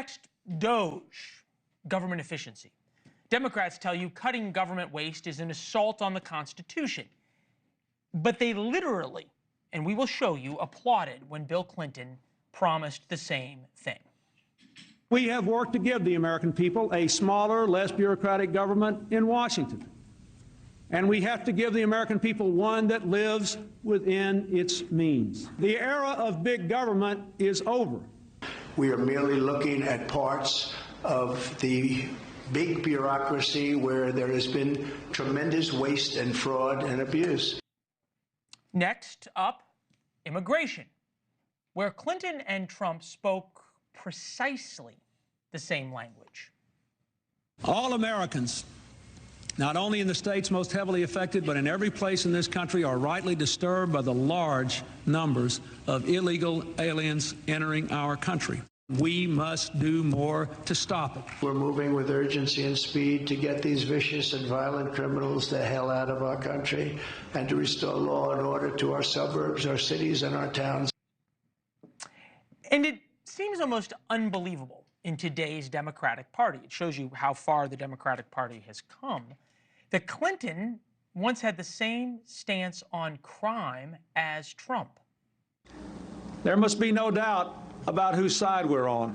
Next, DOGE, government efficiency. Democrats tell you cutting government waste is an assault on the Constitution. But they literally, and we will show you, applauded when Bill Clinton promised the same thing. We have worked to give the American people a smaller, less bureaucratic government in Washington. And we have to give the American people one that lives within its means. The era of big government is over. We are merely looking at parts of the big bureaucracy where there has been tremendous waste and fraud and abuse. Next up, immigration, where Clinton and Trump spoke precisely the same language. All Americans, not only in the states most heavily affected, but in every place in this country, are rightly disturbed by the large numbers of illegal aliens entering our country. We must do more to stop it. We're moving with urgency and speed to get these vicious and violent criminals the hell out of our country and to restore law and order to our suburbs, our cities, and our towns. And it seems almost unbelievable in today's Democratic Party. It shows you how far the Democratic Party has come. That Clinton once had the same stance on crime as Trump. There must be no doubt about whose side we're on.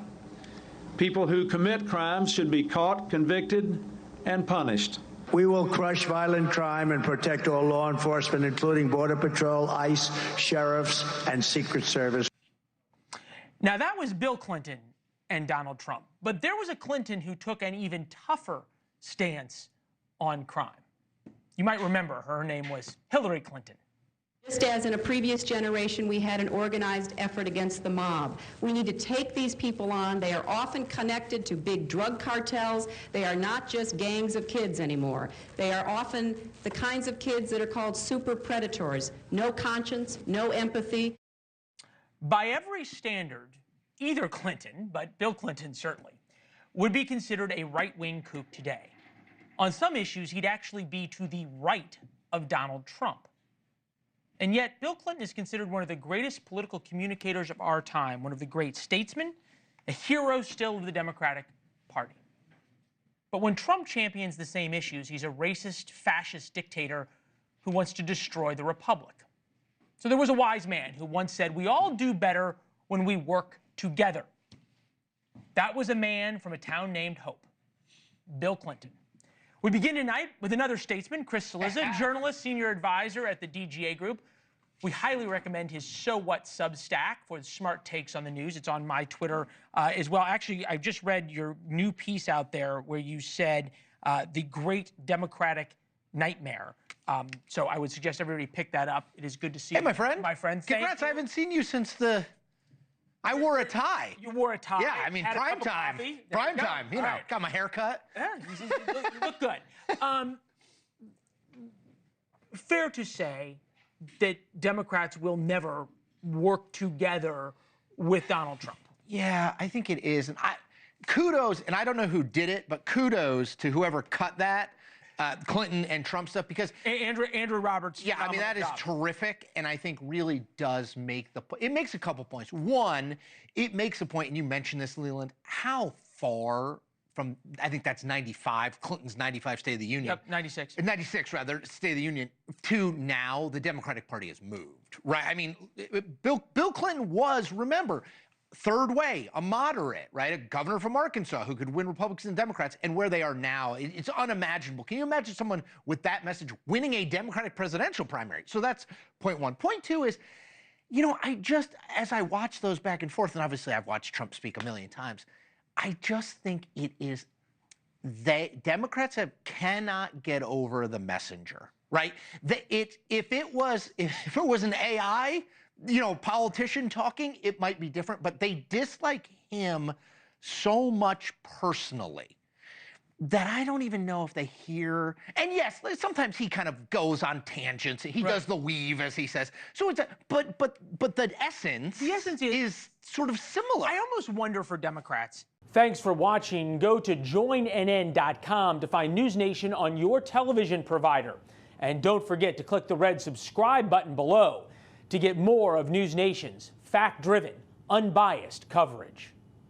People who commit crimes should be caught, convicted, and punished. We will crush violent crime and protect all law enforcement, including Border Patrol, ICE, sheriffs, and Secret Service. Now, that was Bill Clinton and Donald Trump. But there was a Clinton who took an even tougher stance on crime. You might remember her name was Hillary Clinton. Just as in a previous generation we had an organized effort against the mob, we need to take these people on. They are often connected to big drug cartels. They are not just gangs of kids anymore. They are often the kinds of kids that are called super predators. No conscience, no empathy. By every standard, either Clinton, but Bill Clinton certainly, would be considered a right-wing kook today. On some issues, he'd actually be to the right of Donald Trump. And yet, Bill Clinton is considered one of the greatest political communicators of our time, one of the great statesmen, a hero still of the Democratic Party. But when Trump champions the same issues, he's a racist, fascist dictator who wants to destroy the republic. So there was a wise man who once said, "We all do better when we work together." That was a man from a town named Hope, Bill Clinton. We begin tonight with another statesman, Chris Cillizza, journalist, senior advisor at the DGA Group. We highly recommend his So What Substack for smart takes on the news. It's on my Twitter as well. Actually, I just read your new piece out there where you said the great Democratic nightmare. So I would suggest everybody pick that up. It is good to see you. Hey, my friend. My friend, congrats. I haven't seen you since the... I wore a tie. You wore a tie. Yeah, I mean, prime time. Prime time, you know. Right. Got my hair cut. Yeah, you look good. Fair to say that Democrats will never work together with Donald Trump. Yeah, I think it is. And kudos, and I don't know who did it, but kudos to whoever cut that, Clinton and Trump stuff, because Andrew Roberts. Yeah, I mean, that is terrific, and I think really does make the point. It makes a couple points. One, it makes a point, and you mentioned this, Leland, how far from, I think that's 95, Clinton's 95 State of the Union. Yep, 96. 96, rather, State of the Union, to now the Democratic Party has moved, right? I mean, Bill Clinton was, remember, third way, a moderate, right? A governor from Arkansas who could win Republicans and Democrats, and where they are now, it's unimaginable. Can you imagine someone with that message winning a Democratic presidential primary? So that's point one. Point two is, you know, as I watch those back and forth, and obviously I've watched Trump speak a million times, I just think it is, Democrats cannot get over the messenger, right? If it was an AI, you know, politician talking, it might be different, but they dislike him so much personally that I don't even know if they hear. And yes, sometimes he kind of goes on tangents. He does the weave, as he says. So it's but the essence is sort of similar. I almost wonder for Democrats. Thanks for watching. Go to joinnn.com to find NewsNation on your television provider. And don't forget to click the red subscribe button below to get more of NewsNation's fact-driven, unbiased coverage.